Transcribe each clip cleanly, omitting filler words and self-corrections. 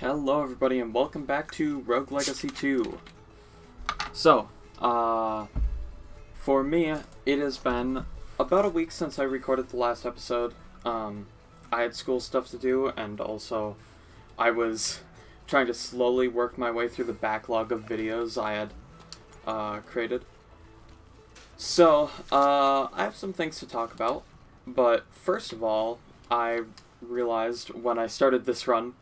Hello everybody and welcome back to Rogue Legacy 2. So, for me, it has been about a week since I recorded the last episode. I had school stuff to do, and also I was trying to slowly work my way through the backlog of videos I had created. So, I have some things to talk about, but first of all, I realized when I started this run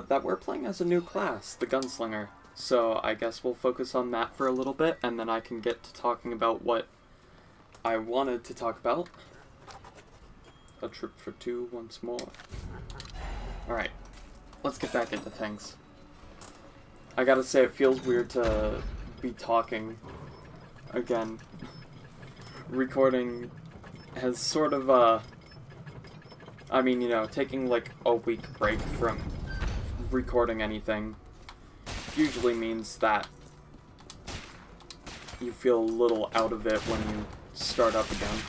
that we're playing as a new class, the Gunslinger. So I guess we'll focus on that for a little bit, and then I can get to talking about what I wanted to talk about. A trip for two once more. Alright, let's get back into things. I gotta say, it feels weird to be talking again. Recording has sort of, I mean, you know, taking like a week break from recording anything usually means that you feel a little out of it when you start up again.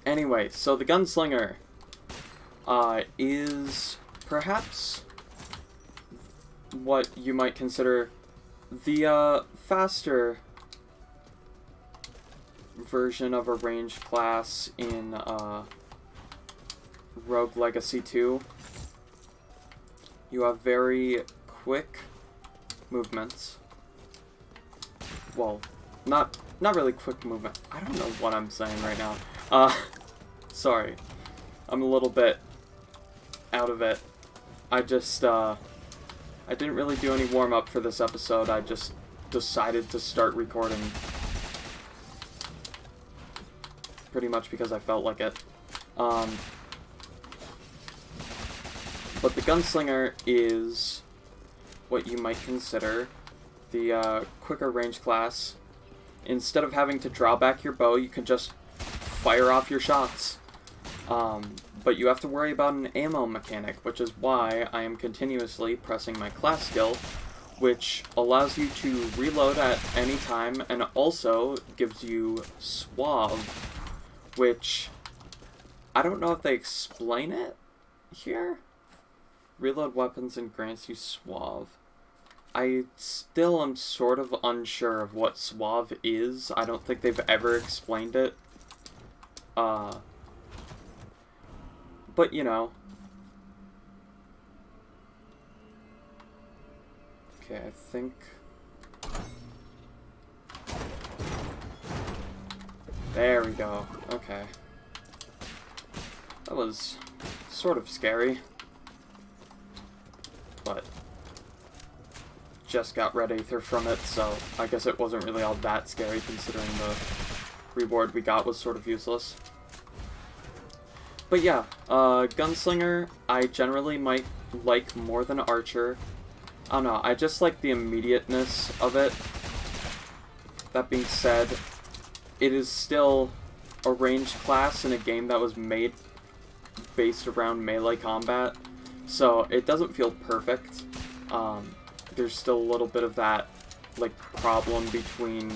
Anyway, so the Gunslinger is perhaps what you might consider the faster version of a ranged class in Rogue Legacy 2. You have very quick movements. Well, not really quick movement. I don't know what I'm saying right now. Sorry. I'm a little bit out of it. I just, I didn't really do any warm-up for this episode. I just decided to start recording. Pretty much because I felt like it. But the Gunslinger is what you might consider the quicker range class. Instead of having to draw back your bow, you can just fire off your shots. But you have to worry about an ammo mechanic, which is why I am continuously pressing my class skill, which allows you to reload at any time and also gives you Suave, which I don't know if they explain it here. Reload weapons and grants you Suave. I still am sort of unsure of what Suave is. I don't think they've ever explained it. But you know. Okay, I think... There we go. Okay. That was sort of scary. But just got red Aether from it, so I guess it wasn't really all that scary considering the reward we got was sort of useless. But yeah, Gunslinger I generally might like more than Archer. I don't know, I just like the immediateness of it. That being said, it is still a ranged class in a game that was made based around melee combat. So it doesn't feel perfect. There's still a little bit of that, like, problem between...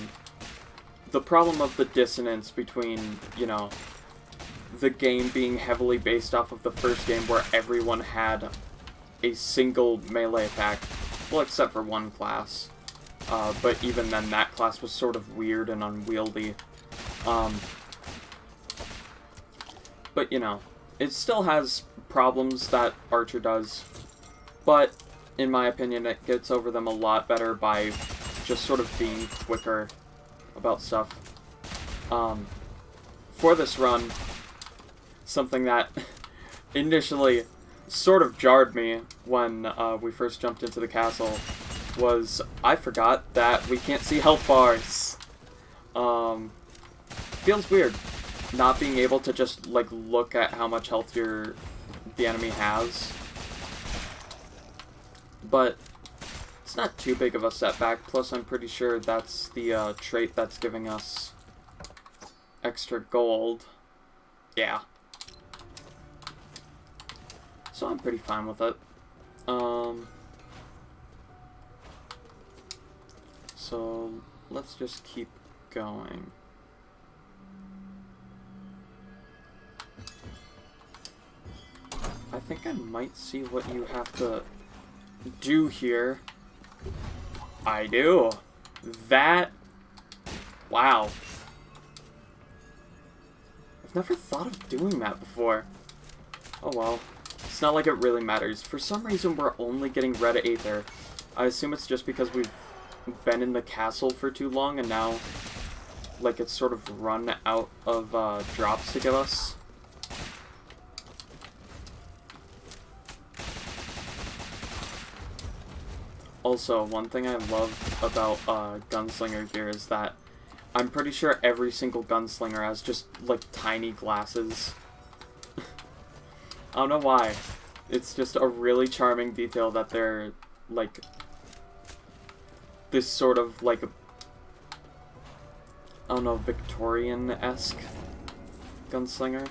The problem of the dissonance between, you know, the game being heavily based off of the first game where everyone had a single melee attack. Well, except for one class. But even then, that class was sort of weird and unwieldy. But, you know, it still has problems that Archer does, but in my opinion it gets over them a lot better by just sort of being quicker about stuff. For this run, something that initially sort of jarred me when we first jumped into the castle was I forgot that we can't see health bars. Feels weird not being able to just, like, look at how much health the enemy has. But it's not too big of a setback, plus I'm pretty sure that's the trait that's giving us extra gold. Yeah. So I'm pretty fine with it. So let's just keep going. I think I might see what you have to do here. I do. That... Wow. I've never thought of doing that before. Oh well. It's not like it really matters. For some reason, we're only getting red Aether. I assume it's just because we've been in the castle for too long, and now, like, it's sort of run out of drops to give us. Also, one thing I love about Gunslinger here is that I'm pretty sure every single Gunslinger has just, like, tiny glasses. I don't know why. It's just a really charming detail that they're, like, this sort of, like, I don't know, Victorian-esque Gunslinger.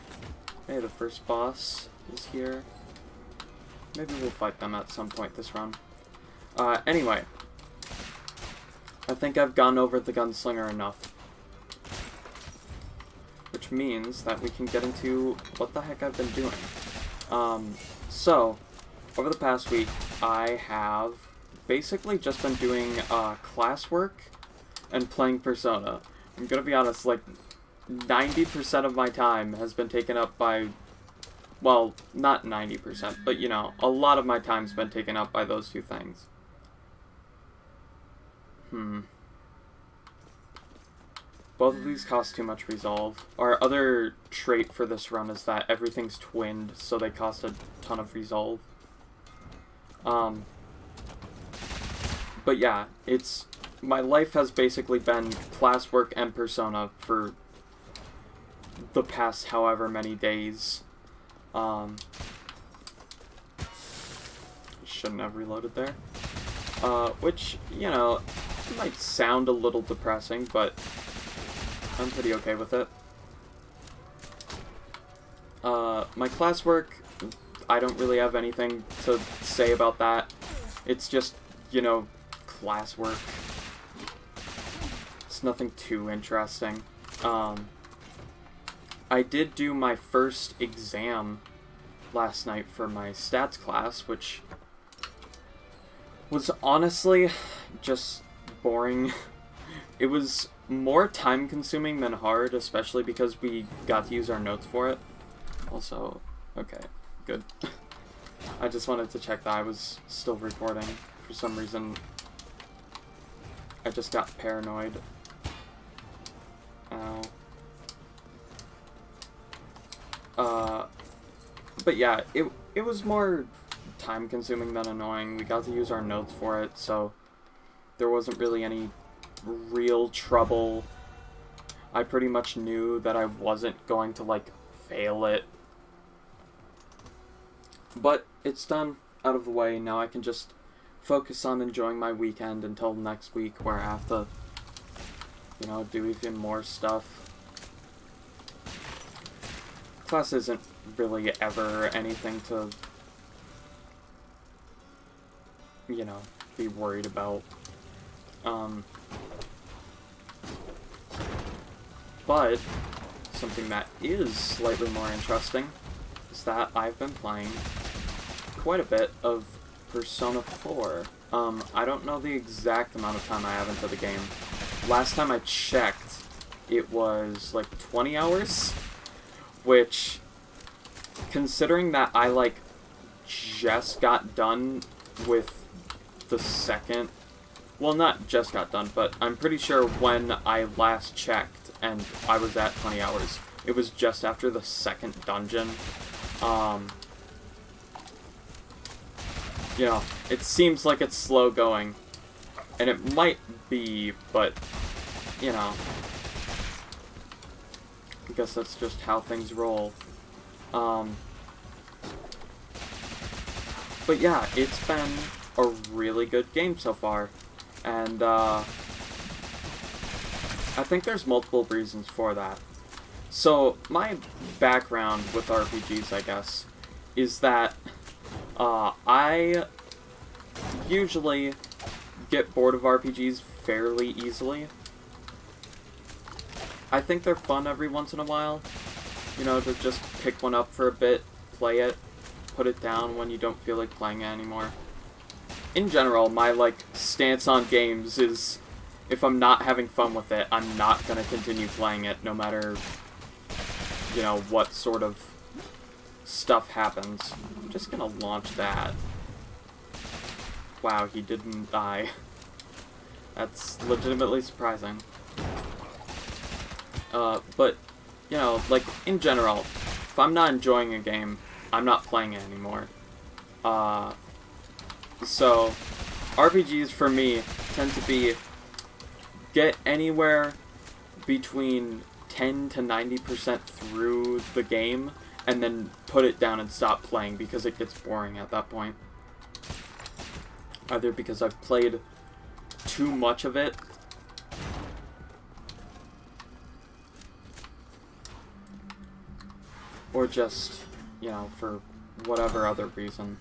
Hey, the first boss is here. Maybe we'll fight them at some point this run. Anyway. I think I've gone over the Gunslinger enough. Which means that we can get into what the heck I've been doing. So, over the past week, I have basically just been doing classwork and playing Persona. I'm gonna be honest, like, 90% of my time has been taken up by, well, not 90%, but, you know, a lot of my time's been taken up by those two things. Both of these cost too much resolve. Our other trait for this run is that everything's twinned, so they cost a ton of resolve. But yeah, my life has basically been classwork and Persona for the past however many days. Shouldn't have reloaded there. Which, you know, might sound a little depressing, but I'm pretty okay with it. My classwork, I don't really have anything to say about that. It's just, you know, classwork. It's nothing too interesting. I did do my first exam last night for my stats class, which was honestly just boring. It was more time-consuming than hard, especially because we got to use our notes for it. Also, okay, good. I just wanted to check that I was still recording. For some reason, I just got paranoid. Ow. But yeah, it was more time-consuming than annoying. We got to use our notes for it, so there wasn't really any real trouble. I pretty much knew that I wasn't going to, like, fail it. But it's done, out of the way. Now I can just focus on enjoying my weekend until next week, where I have to, you know, do even more stuff. Class isn't really ever anything to, you know, be worried about. But something that is slightly more interesting is that I've been playing quite a bit of Persona 4. I don't know the exact amount of time I have into the game. Last time I checked, it was like 20 hours, which, considering that I, like, just got done with the second, well, not just got done, but I'm pretty sure when I last checked and I was at 20 hours, it was just after the second dungeon. You know, it seems like it's slow going, and it might be, but, you know, I guess that's just how things roll. But yeah, it's been a really good game so far, and I think there's multiple reasons for that. So, my background with RPGs, I guess, is that I usually get bored of RPGs fairly easily. I think they're fun every once in a while, you know, to just pick one up for a bit, play it, put it down when you don't feel like playing it anymore. In general, my, like, stance on games is, if I'm not having fun with it, I'm not gonna continue playing it, no matter, you know, what sort of stuff happens. I'm just gonna launch that. Wow, he didn't die. That's legitimately surprising. But, you know, like, in general, if I'm not enjoying a game, I'm not playing it anymore. So, RPGs for me tend to be get anywhere between 10 to 90% through the game, and then put it down and stop playing because it gets boring at that point. Either because I've played too much of it, or just, you know, for whatever other reason.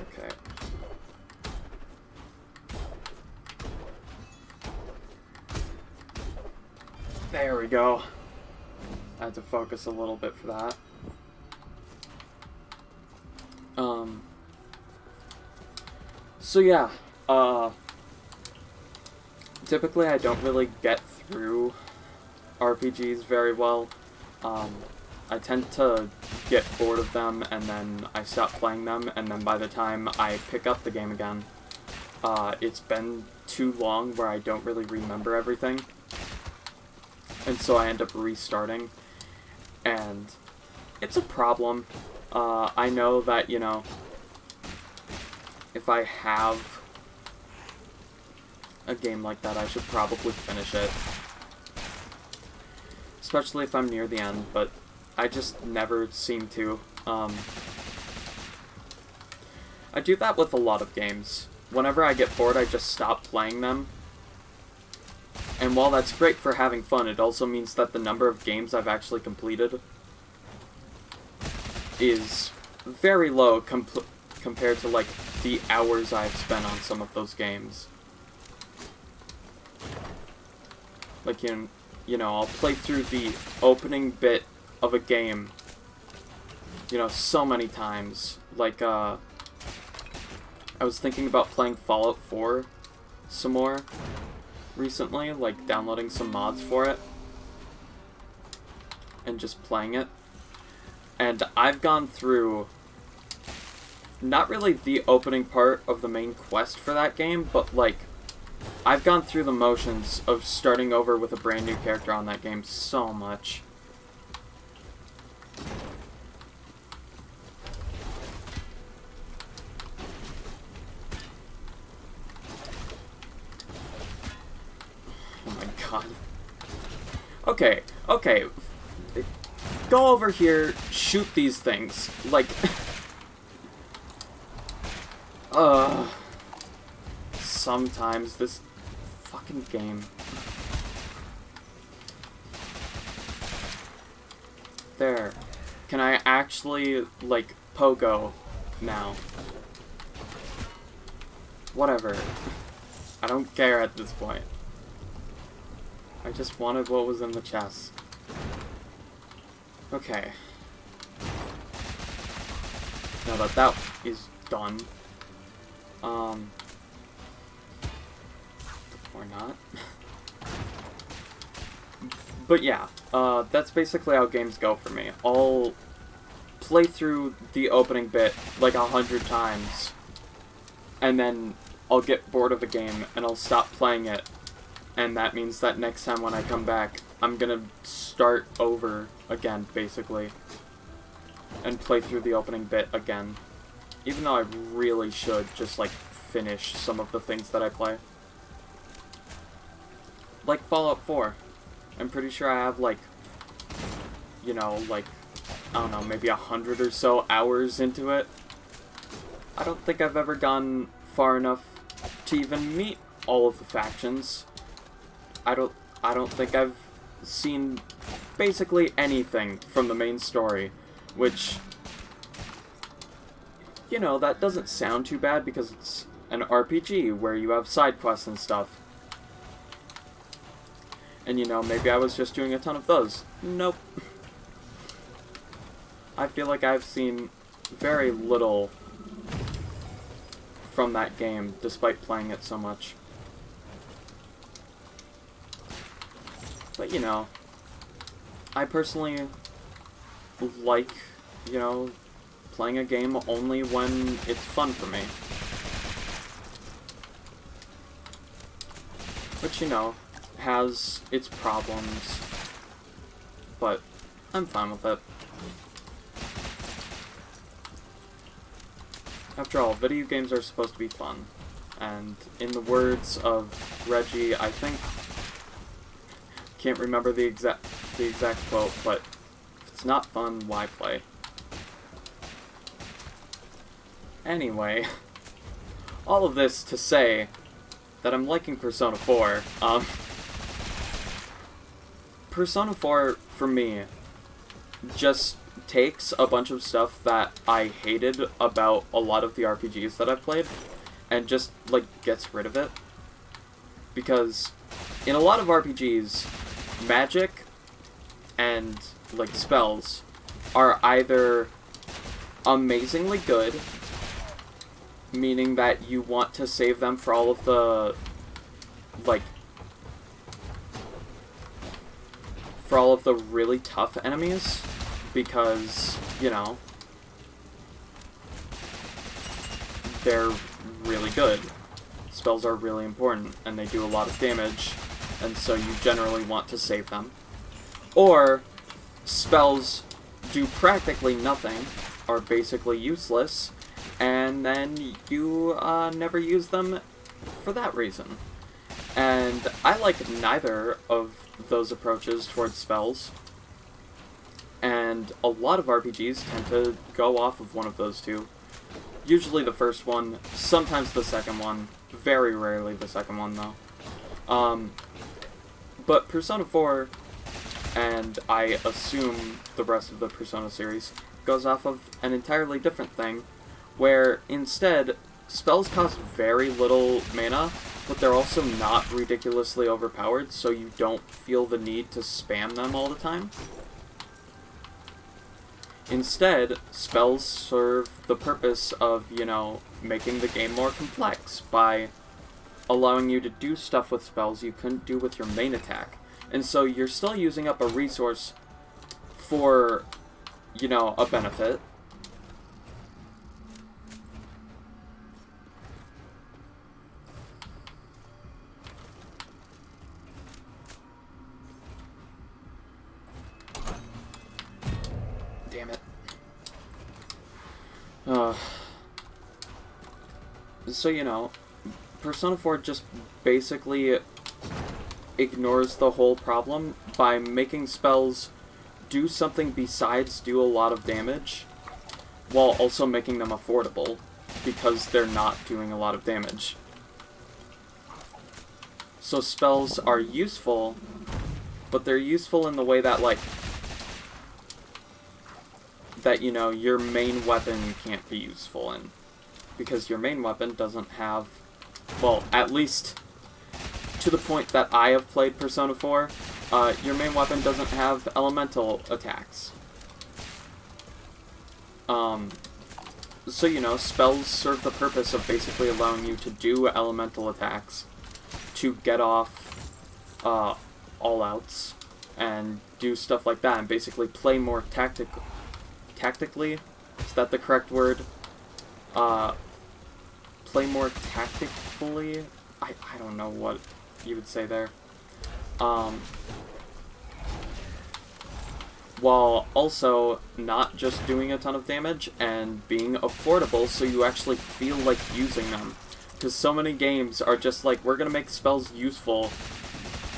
Okay. There we go. I had to focus a little bit for that. So yeah, typically I don't really get through RPGs very well. I tend to get bored of them, and then I stop playing them, and then by the time I pick up the game again, it's been too long where I don't really remember everything. And so I end up restarting, and it's a problem. I know that, you know, if I have a game like that, I should probably finish it. Especially if I'm near the end, but I just never seem to. I do that with a lot of games. Whenever I get bored, I just stop playing them. And while that's great for having fun, it also means that the number of games I've actually completed is very low compared to, like, the hours I've spent on some of those games. Like, you know, I'll play through the opening bit of a game, you know, so many times. Like, I was thinking about playing Fallout 4 some more recently, like downloading some mods for it and just playing it. And I've gone through not really the opening part of the main quest for that game, but like I've gone through the motions of starting over with a brand new character on that game so much. Oh my god. Okay, okay. Go over here, shoot these things. Like, sometimes this fucking game. There. Can I actually, like, pogo now? Whatever. I don't care at this point. I just wanted what was in the chest. Okay. Now that that is done, or not. But yeah, that's basically how games go for me. I'll play through the opening bit like 100 times, and then I'll get bored of a game and I'll stop playing it, and that means that next time when I come back, I'm gonna start over again, basically, and play through the opening bit again. Even though I really should just, like, finish some of the things that I play. Like Fallout 4. I'm pretty sure I have, like, you know, like, I don't know, maybe 100 or so hours into it. I don't think I've ever gone far enough to even meet all of the factions. I don't think I've seen basically anything from the main story, which, you know, that doesn't sound too bad because it's an RPG where you have side quests and stuff. And, you know, maybe I was just doing a ton of those. Nope. I feel like I've seen very little from that game, despite playing it so much. But, you know, I personally like, you know, playing a game only when it's fun for me. Which, you know, has its problems, but I'm fine with it. After all, video games are supposed to be fun, and in the words of Reggie, I think, can't remember the exact quote, but if it's not fun, why play? Anyway, all of this to say that I'm liking Persona 4. Persona 4, for me, just takes a bunch of stuff that I hated about a lot of the RPGs that I've played, and just, like, gets rid of it. Because in a lot of RPGs, magic and, like, spells are either amazingly good, meaning that you want to save them for all of the, like, for all of the really tough enemies, because, you know, they're really good. Spells are really important, and they do a lot of damage, and so you generally want to save them. Or, spells do practically nothing, are basically useless, and then you never use them for that reason. And I like neither of those approaches towards spells, and a lot of RPGs tend to go off of one of those two. Usually the first one, sometimes the second one, very rarely the second one though. But Persona 4, and I assume the rest of the Persona series, goes off of an entirely different thing, where instead, spells cost very little mana, but they're also not ridiculously overpowered, so you don't feel the need to spam them all the time. Instead, spells serve the purpose of, you know, making the game more complex by allowing you to do stuff with spells you couldn't do with your main attack. And so you're still using up a resource for, you know, a benefit. Damn it. So, you know, Persona 4 just basically ignores the whole problem by making spells do something besides do a lot of damage, while also making them affordable, because they're not doing a lot of damage. So spells are useful, but they're useful in the way that, like, that, you know, your main weapon can't be useful in. Because your main weapon doesn't have, well, at least to the point that I have played Persona 4, your main weapon doesn't have elemental attacks. So, you know, spells serve the purpose of basically allowing you to do elemental attacks, to get off all-outs, and do stuff like that, and basically play more tactically? Is that the correct word? Play more tactically? I don't know what you would say there. While also not just doing a ton of damage and being affordable so you actually feel like using them. Because so many games are just like, we're gonna make spells useful,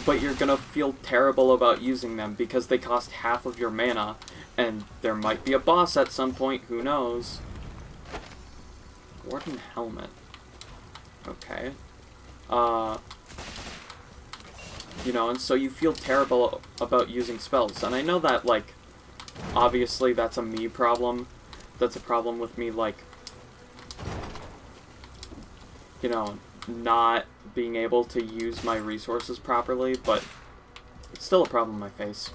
but you're gonna feel terrible about using them because they cost half of your mana, and there might be a boss at some point, who knows. Warden Helmet. Okay. You know, and so you feel terrible about using spells. And I know that, like, obviously that's a me problem. That's a problem with me, like, you know, not being able to use my resources properly, but It's still a problem I face.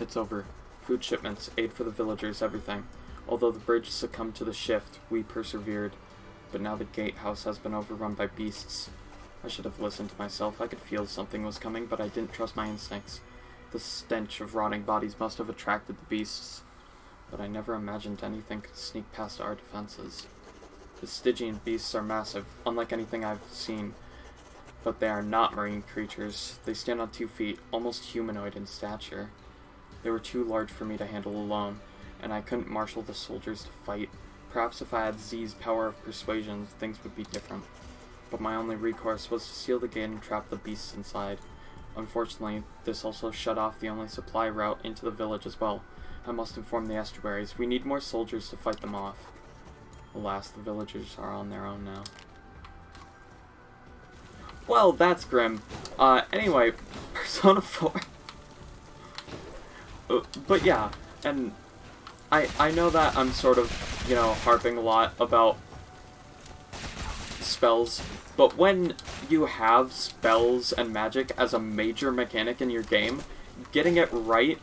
It's over. Food shipments, aid for the villagers, everything. Although the bridge succumbed to the shift, we persevered. But now the gatehouse has been overrun by beasts. I should have listened to myself. I could feel something was coming, but I didn't trust my instincts. The stench of rotting bodies must have attracted the beasts. But I never imagined anything could sneak past our defenses. The Stygian beasts are massive, unlike anything I've seen. But they are not marine creatures. They stand on 2 feet, almost humanoid in stature. They were too large for me to handle alone, and I couldn't marshal the soldiers to fight. Perhaps if I had Z's power of persuasion, things would be different. But my only recourse was to seal the gate and trap the beasts inside. Unfortunately, this also shut off the only supply route into the village as well. I must inform the estuaries. We need more soldiers to fight them off. Alas, the villagers are on their own now. Well, that's grim. Anyway, Persona 4. But yeah, and I know that I'm sort of, harping a lot about spells, but when you have spells and magic as a major mechanic in your game, getting it right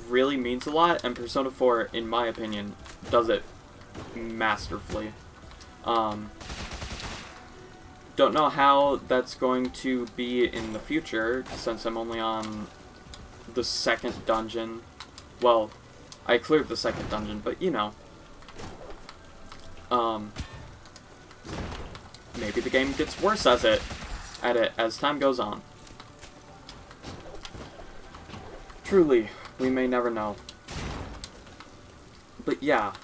really means a lot, and Persona 4, in my opinion, does it masterfully. Don't know how that's going to be in the future, since I'm only on the 2nd dungeon. Well, I cleared the 2nd dungeon, but maybe the game gets worse at it as time goes on. Truly, we may never know. But yeah,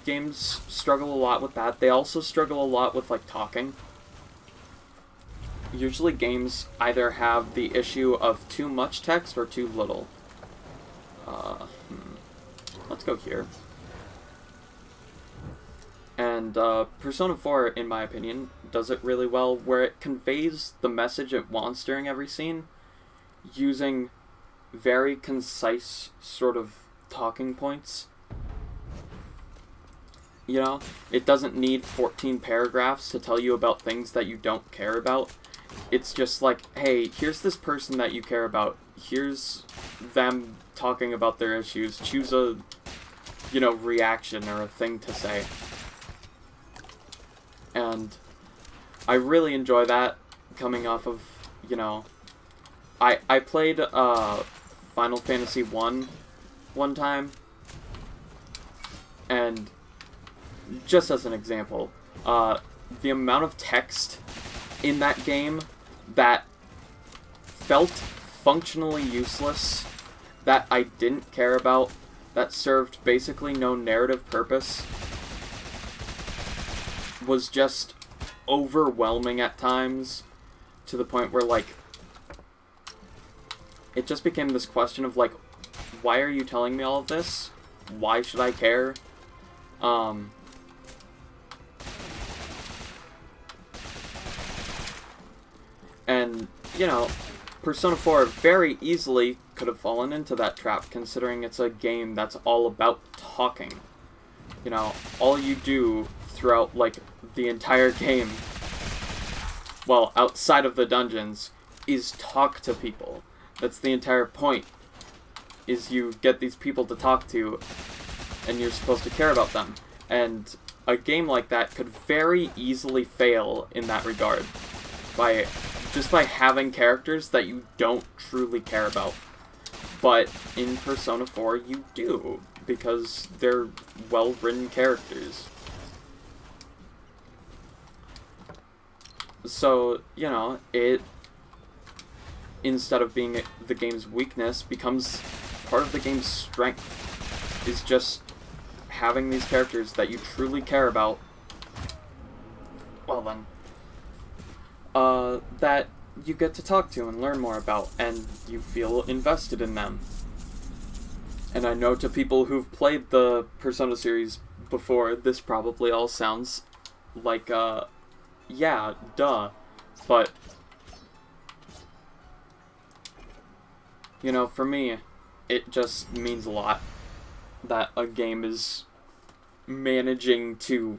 games struggle a lot with that. They also struggle a lot with, talking. Usually games either have the issue of too much text or too little. Let's go here. And Persona 4, in my opinion, does it really well, where it conveys the message it wants during every scene using very concise sort of talking points. It doesn't need 14 paragraphs to tell you about things that you don't care about. It's just like, hey, here's this person that you care about. Here's them talking about their issues. Choose a, reaction or a thing to say. And I really enjoy that, coming off of, I played Final Fantasy 1 one time, and just as an example, the amount of text in that game that felt functionally useless, that I didn't care about, that served basically no narrative purpose, was just overwhelming at times, to the point where, it just became this question of, why are you telling me all of this? Why should I care? And, Persona 4 very easily could have fallen into that trap, considering it's a game that's all about talking. All you do throughout, the entire game, well, outside of the dungeons, is talk to people. That's the entire point, is you get these people to talk to, and you're supposed to care about them. And a game like that could very easily fail in that regard, by having characters that you don't truly care about. But in Persona 4, you do, because they're well-written characters. So, it, instead of being the game's weakness, becomes part of the game's strength, is just having these characters that you truly care about, well then, that you get to talk to and learn more about, and you feel invested in them. And I know to people who've played the Persona series before, this probably all sounds like, yeah, duh. But, for me, it just means a lot that a game is managing to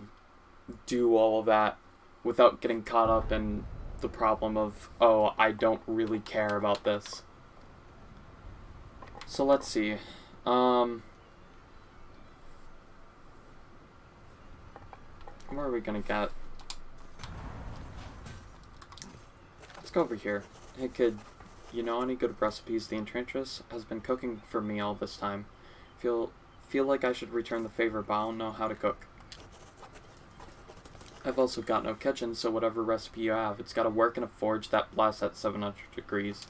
do all of that without getting caught up in the problem of, oh, I don't really care about this. So let's see. Where are we gonna get? Let's go over here. Hey kid, you know any good recipes? The Enchantress has been cooking for me all this time. Feel like I should return the favor, but I don't know how to cook. I've also got no kitchen, so whatever recipe you have, it's gotta work in a forge that blasts at 700 degrees.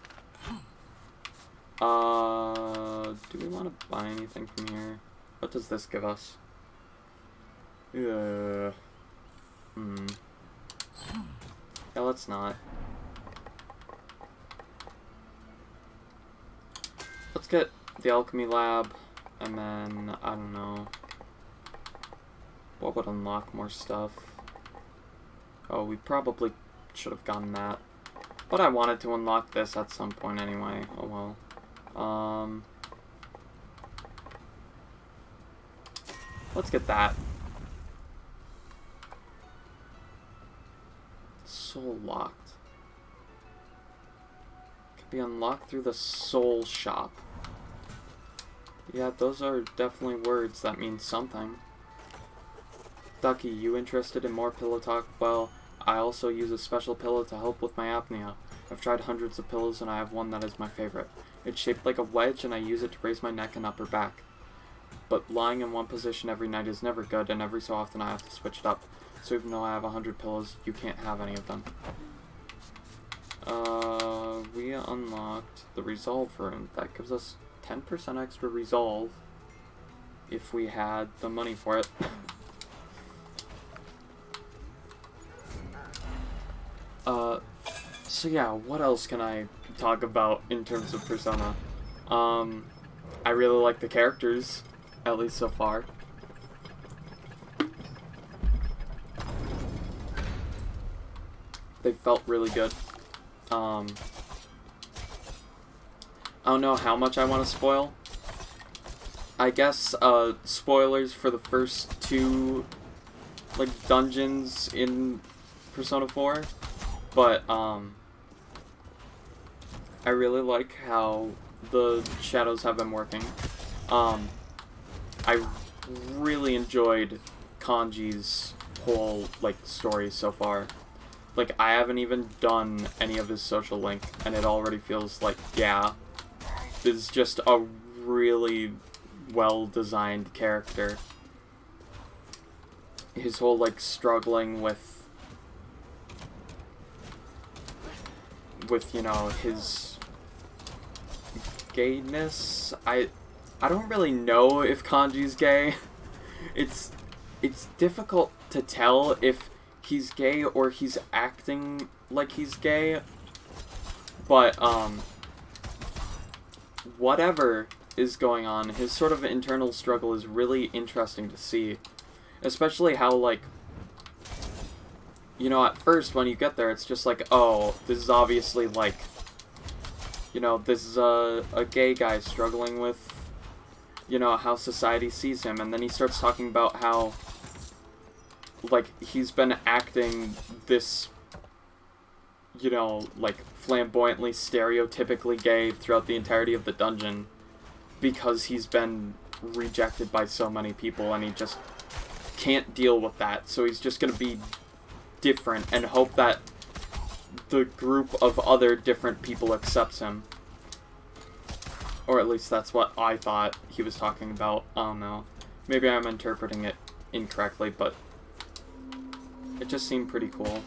Do we want to buy anything from here? What does this give us? Yeah, let's not. Let's get the alchemy lab, and then, I don't know. What would unlock more stuff? Oh, we probably should have gotten that. But I wanted to unlock this at some point anyway. Oh well. Let's get that. Soul locked. Can be unlocked through the soul shop. Yeah, those are definitely words that mean something. Ducky, you interested in more pillow talk? Well, I also use a special pillow to help with my apnea. I've tried hundreds of pillows and I have one that is my favorite. It's shaped like a wedge and I use it to raise my neck and upper back. But lying in one position every night is never good, and every so often I have to switch it up. So even though I have 100 pillows, you can't have any of them. We unlocked the resolve rune. That gives us 10% extra resolve if we had the money for it. So yeah, what else can I talk about in terms of Persona? I really like the characters, at least so far. They felt really good. I don't know how much I want to spoil. I guess, spoilers for the first two, like, dungeons in Persona 4. But, I really like how the shadows have been working. I really enjoyed Kanji's whole, like, story so far. Like, I haven't even done any of his social link, and it already feels like, yeah, this is just a really well-designed character. His whole, like, struggling with, you know, his gayness. I don't really know if Kanji's gay. It's difficult to tell if he's gay or he's acting like he's gay. But whatever is going on, his sort of internal struggle is really interesting to see. Especially how, like, you know, at first when you get there, it's just like, oh, this is obviously, like, you know, this is a gay guy struggling with, you know, how society sees him. And then he starts talking about how, like, he's been acting this, you know, like, flamboyantly, stereotypically gay throughout the entirety of the dungeon because he's been rejected by so many people and he just can't deal with that. So he's just gonna be different and hope that the group of other different people accepts him. Or at least that's what I thought he was talking about. I don't know. Maybe I'm interpreting it incorrectly, but it just seemed pretty cool.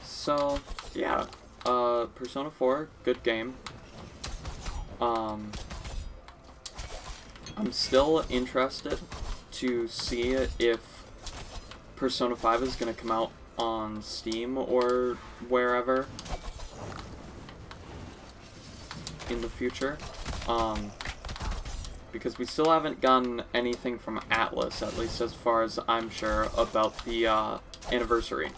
So, yeah. Persona 4, good game. I'm still interested to see if Persona 5 is going to come out on Steam or wherever in the future. Because we still haven't gotten anything from Atlus, at least as far as I'm sure, about the anniversary.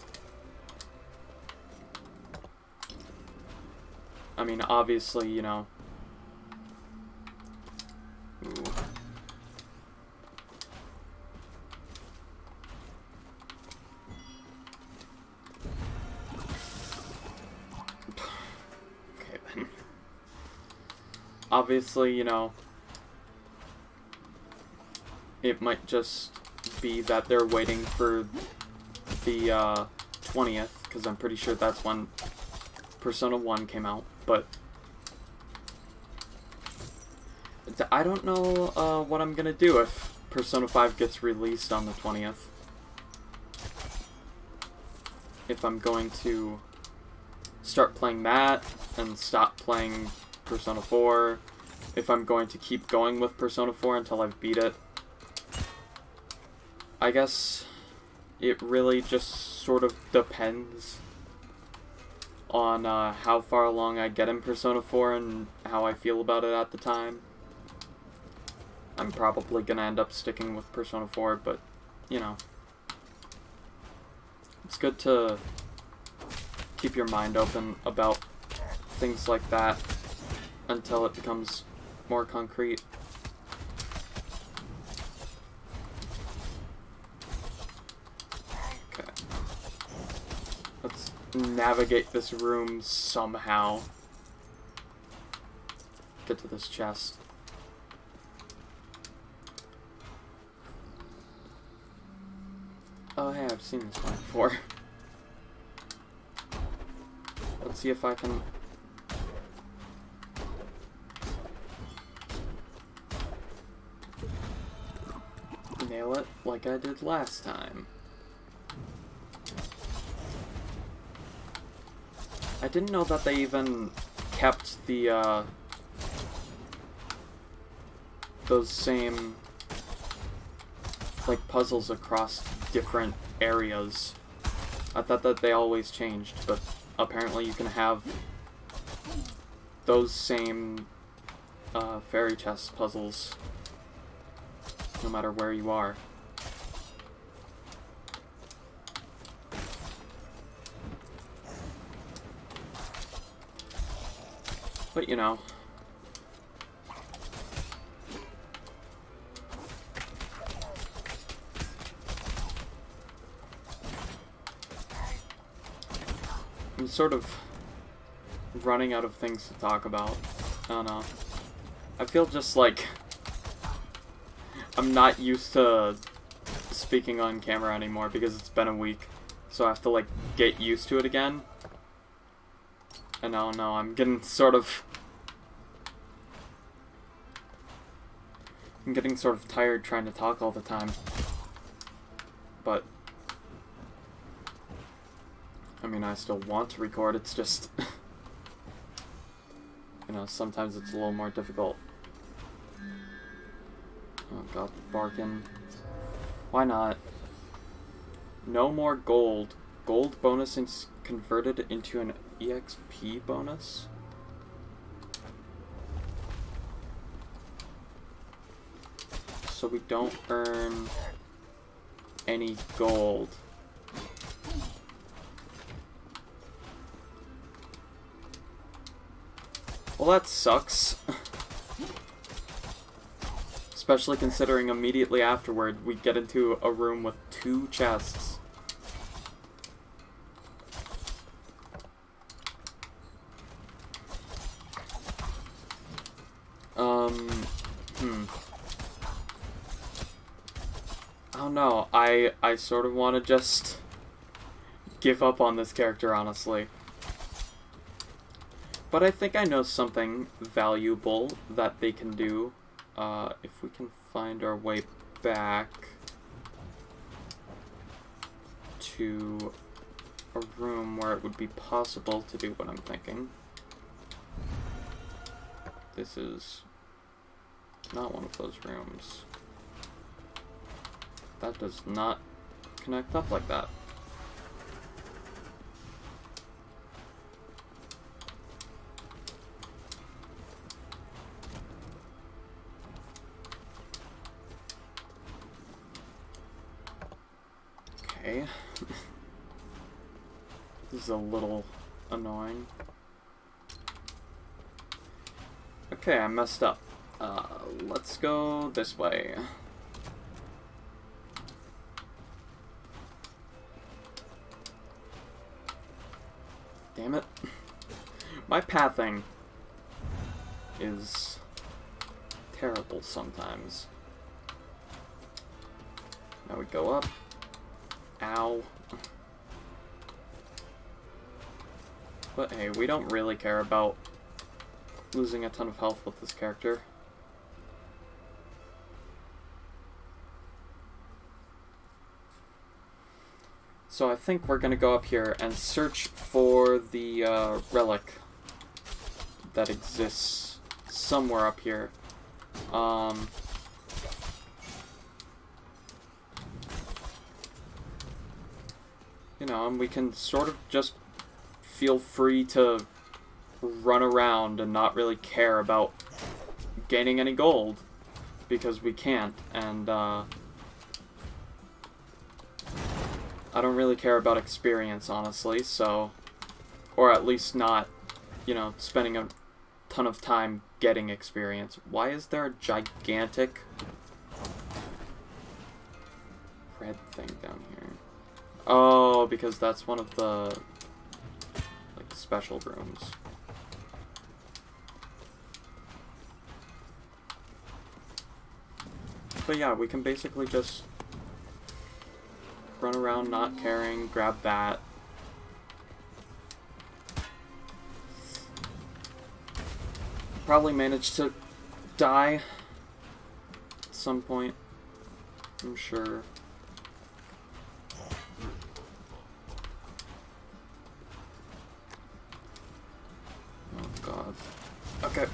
I mean, obviously, you know... Ooh. obviously, you know, it might just be that they're waiting for the 20th, because I'm pretty sure that's when Persona 1 came out, but I don't know what I'm gonna do if Persona 5 gets released on the 20th. If I'm going to start playing that and stop playing Persona 4, if I'm going to keep going with Persona 4 until I've beat it. I guess it really just sort of depends on how far along I get in Persona 4 and how I feel about it at the time. I'm probably gonna end up sticking with Persona 4, but, you know, it's good to keep your mind open about things like that until it becomes more concrete. Okay. Let's navigate this room somehow. Get to this chest. Oh, hey, I've seen this one before. Let's see if I can... nail it like I did last time. I didn't know that they even kept the, those same, like, puzzles across different areas. I thought that they always changed, but apparently you can have those same fairy chest puzzles no matter where you are. But you know, I'm sort of running out of things to talk about. I don't know. I feel just like I'm not used to speaking on camera anymore because it's been a week. So I have to, like, get used to it again. And I don't know, I'm getting sort of tired trying to talk all the time. But I mean, I still want to record, it's just you know, sometimes it's a little more difficult. Oh god, barking. Why not? No more gold. Gold bonus is converted into an EXP bonus? So we don't earn any gold. Well, that sucks. Especially considering immediately afterward we get into a room with 2 chests. I don't know. I sort of want to just give up on this character, honestly. But I think I know something valuable that they can do. If we can find our way back to a room where it would be possible to do what I'm thinking. This is not one of those rooms. That does not connect up like that. Okay. This is a little annoying. Okay, I messed up. Let's go this way. Damn it. My pathing is terrible sometimes. Now we go up. Ow. But hey, we don't really care about losing a ton of health with this character. So I think we're gonna go up here and search for the relic that exists somewhere up here. You know, and we can sort of just feel free to run around and not really care about gaining any gold, because we can't, and I don't really care about experience, honestly, so, or at least not, you know, spending a ton of time getting experience. Why is there a gigantic red thing down here? Oh, because that's one of the, like, special rooms. But yeah, we can basically just run around not caring, grab that. Probably manage to die at some point, I'm sure. Oh god. Okay.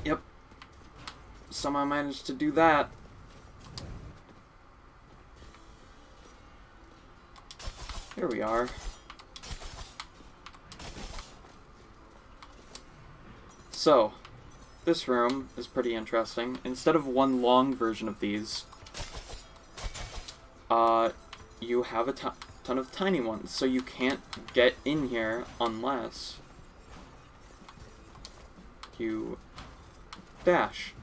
Yep. Somehow managed to do that. Here we are. So, this room is pretty interesting. Instead of one long version of these, you have a ton of tiny ones, so you can't get in here unless you dash.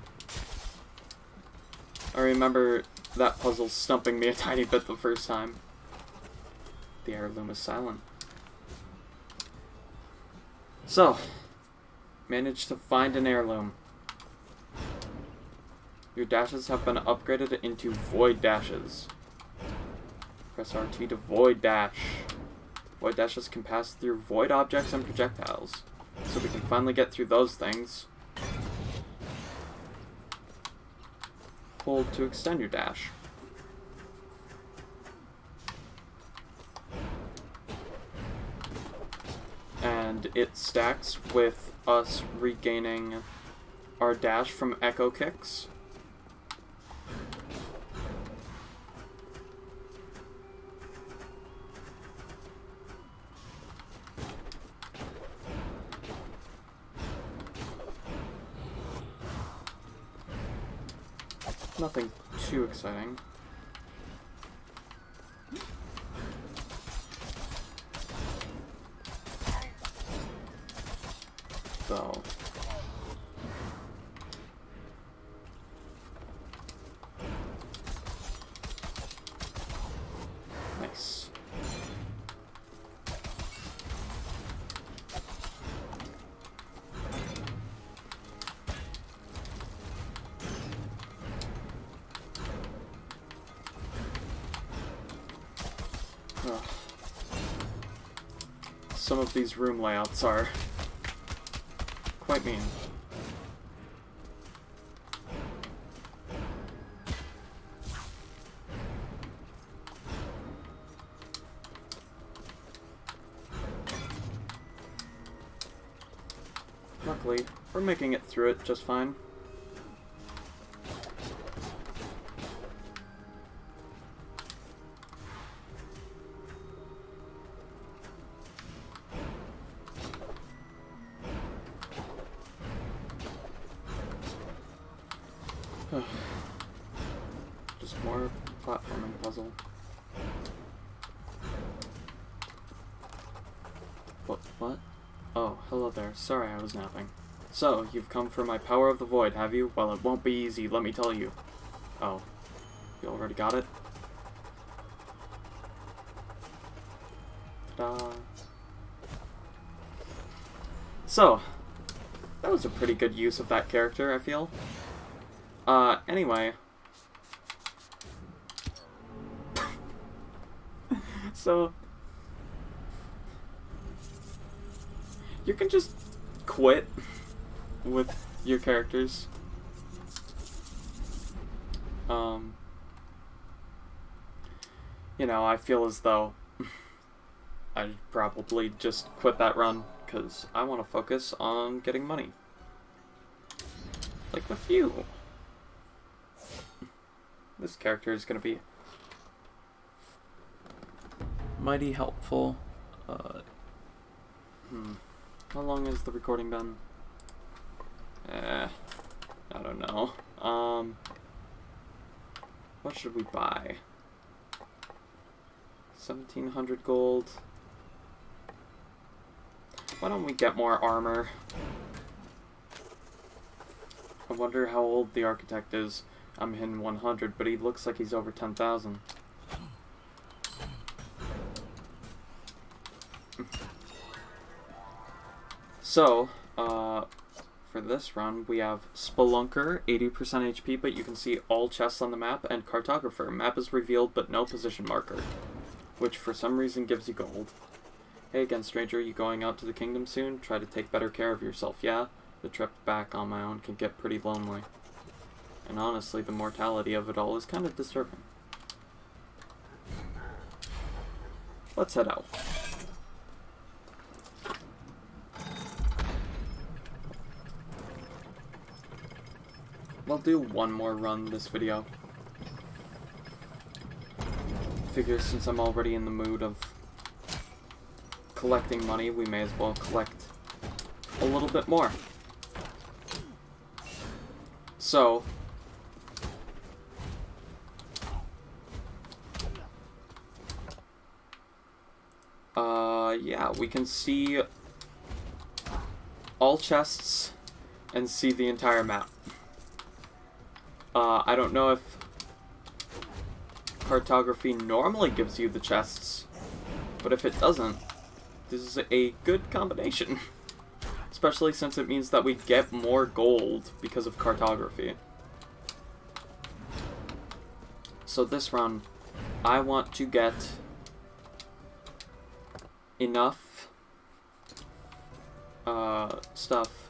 I remember that puzzle stumping me a tiny bit the first time. The heirloom is silent. So, managed to find an heirloom. Your dashes have been upgraded into void dashes. Press RT to void dash. Void dashes can pass through void objects and projectiles. So we can finally get through those things. Hold to extend your dash. And it stacks with us regaining our dash from Echo Kicks. Nothing too exciting. So, nice. Ugh. Some of these room layouts are quite mean. Luckily, we're making it through it just fine. Just more platforming puzzle. What? Oh, hello there. Sorry, I was napping. So, you've come for my Power of the Void, have you? Well, it won't be easy, let me tell you. Oh. You already got it? Ta-da. So, that was a pretty good use of that character, I feel. Anyway. So, you can just quit with your characters. You know, I feel as though I'd probably just quit that run, because I want to focus on getting money. Like with you. This character is going to be mighty helpful. How long has the recording been? I don't know. What should we buy? 1,700 gold. Why don't we get more armor? I wonder how old the architect is. I'm hitting 100, but he looks like he's over 10,000. So, for this run, we have Spelunker, 80% HP, but you can see all chests on the map, and Cartographer. Map is revealed, but no position marker, which for some reason gives you gold. Hey again, stranger, you going out to the kingdom soon? Try to take better care of yourself, yeah? The trip back on my own can get pretty lonely. And honestly, the mortality of it all is kind of disturbing. Let's head out. I'll do one more run this video. Figure since I'm already in the mood of collecting money, we may as well collect a little bit more. So, yeah, we can see all chests and see the entire map. I don't know if cartography normally gives you the chests, but if it doesn't, this is a good combination. Especially since it means that we get more gold because of cartography. So this run, I want to get enough stuff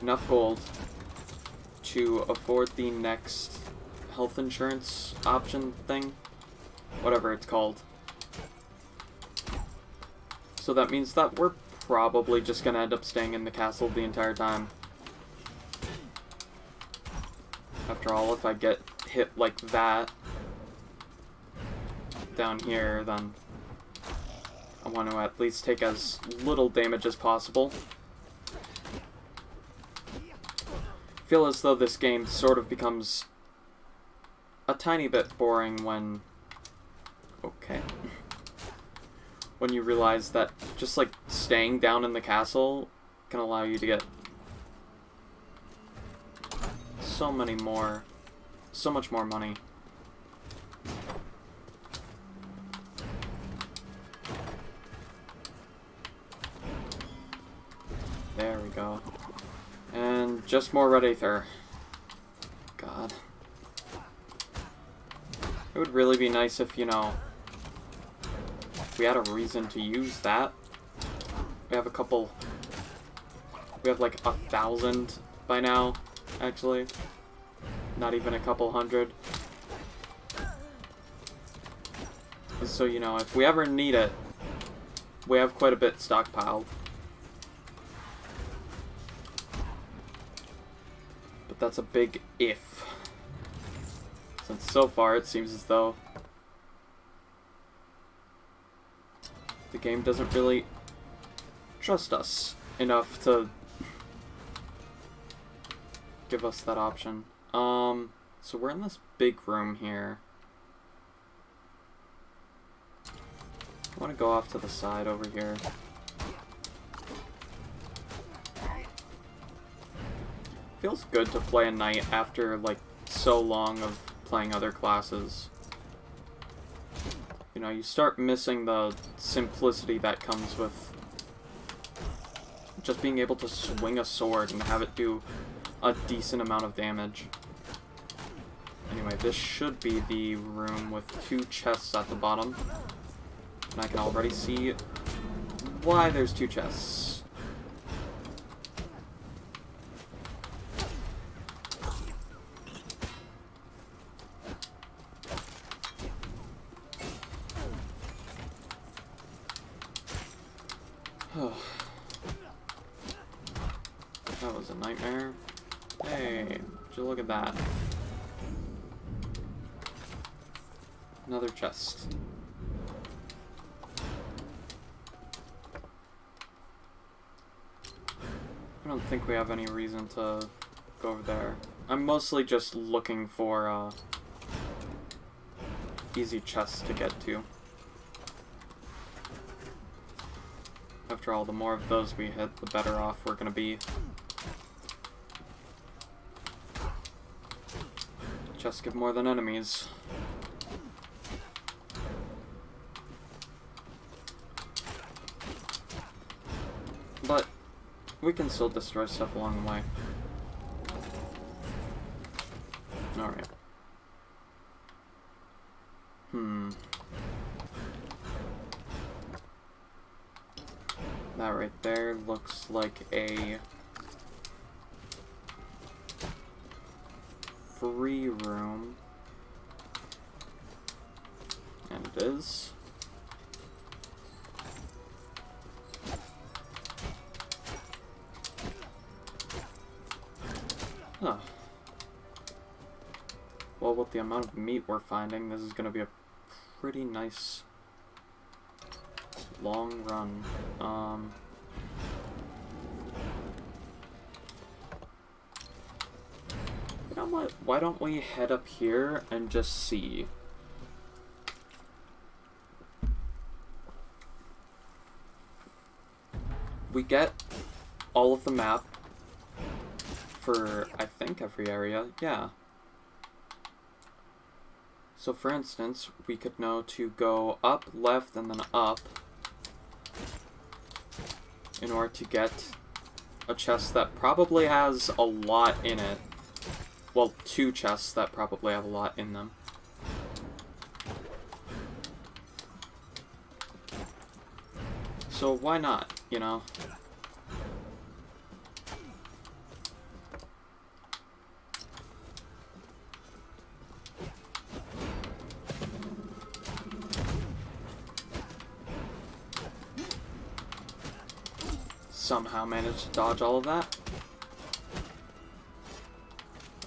enough gold to afford the next health insurance option thing, whatever it's called. So that means that we're probably just gonna end up staying in the castle the entire time. After all, if I get hit like that down here, then I want to at least take as little damage as possible. I feel as though this game sort of becomes a tiny bit boring when... Okay. When you realize that just, like, staying down in the castle can allow you to get so much more money. There we go. And just more red aether. God. It would really be nice if, you know, we had a reason to use that. We have like 1,000 by now, actually. Not even a couple hundred. So, you know, if we ever need it, we have quite a bit stockpiled. But that's a big if. Since so far it seems as though the game doesn't really trust us enough to give us that option. So we're in this big room here. I want to go off to the side over here. Feels good to play a knight after, like, so long of playing other classes. You know, you start missing the simplicity that comes with just being able to swing a sword and have it do a decent amount of damage. Anyway, this should be the room with 2 chests at the bottom. And I can already see why there's 2 chests. That was a nightmare. Hey, would you look at that? Another chest. I don't think we have any reason to go over there. I'm mostly just looking for easy chests to get to. After all, the more of those we hit, the better off we're gonna be. Chests give more than enemies. But we can still destroy stuff along the way. Alright. That right there looks like a free room. And it is. Huh. Well, with the amount of meat we're finding, this is going to be a pretty nice long run. You know what? Why don't we head up here and just see? We get all of the map for, I think, every area. Yeah. So for instance, we could know to go up, left, and then up in order to get a chest that probably has a lot in it. Well, 2 chests that probably have a lot in them. So why not, you know? Somehow managed to dodge all of that.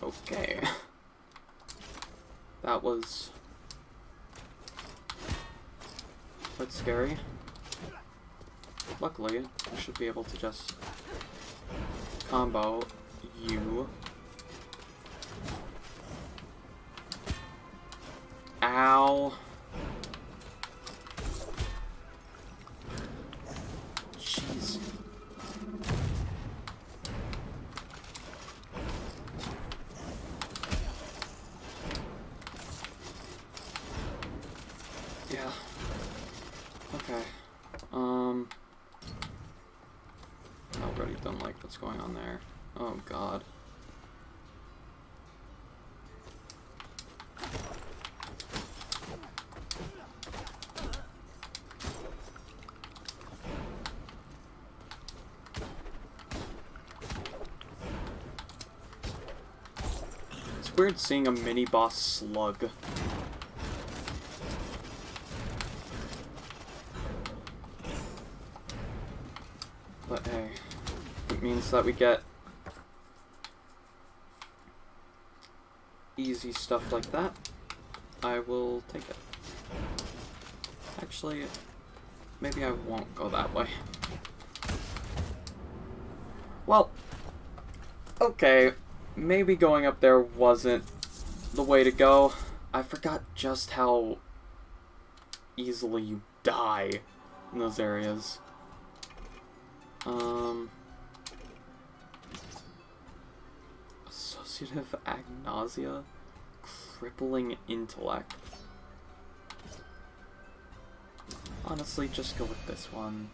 Okay. That was quite scary. Luckily, I should be able to just combo you. Ow. Jeez. Yeah. Okay. I already don't like what's going on there. Oh god. It's weird seeing a mini-boss slug. But hey, it means that we get easy stuff like that. I will take it. Actually, maybe I won't go that way. Well, okay, maybe going up there wasn't the way to go. I forgot just how easily you die in those areas. Associative agnosia, crippling intellect. Honestly, just go with this one.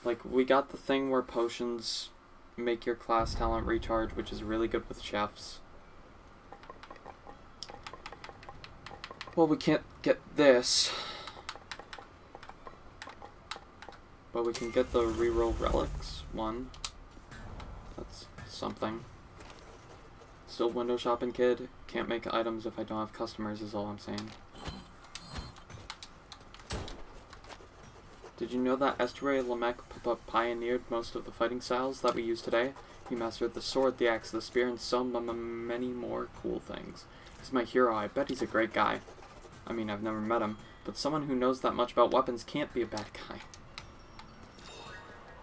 Like, we got the thing where potions make your class talent recharge, which is really good with chefs. Well, we can't get this. But we can get the reroll relics one. That's something. Still window shopping, kid. Can't make items if I don't have customers is all I'm saying. Did you know that Estuary Lamech pioneered most of the fighting styles that we use today? He mastered the sword, the axe, the spear, and so many more cool things. He's my hero. I bet he's a great guy. I mean, I've never met him, but someone who knows that much about weapons can't be a bad guy.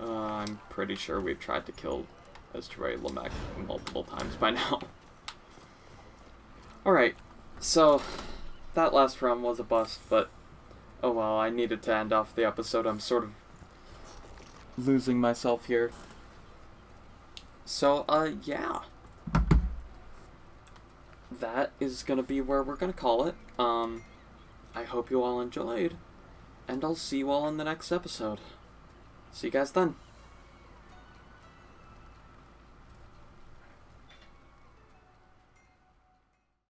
I'm pretty sure we've tried to kill Estuary Lamech multiple times by now. Alright, so that last run was a bust, but oh well, I needed to end off the episode. I'm sort of losing myself here. So, yeah. That is gonna be where we're gonna call it. I hope you all enjoyed, and I'll see you all in the next episode. See you guys then.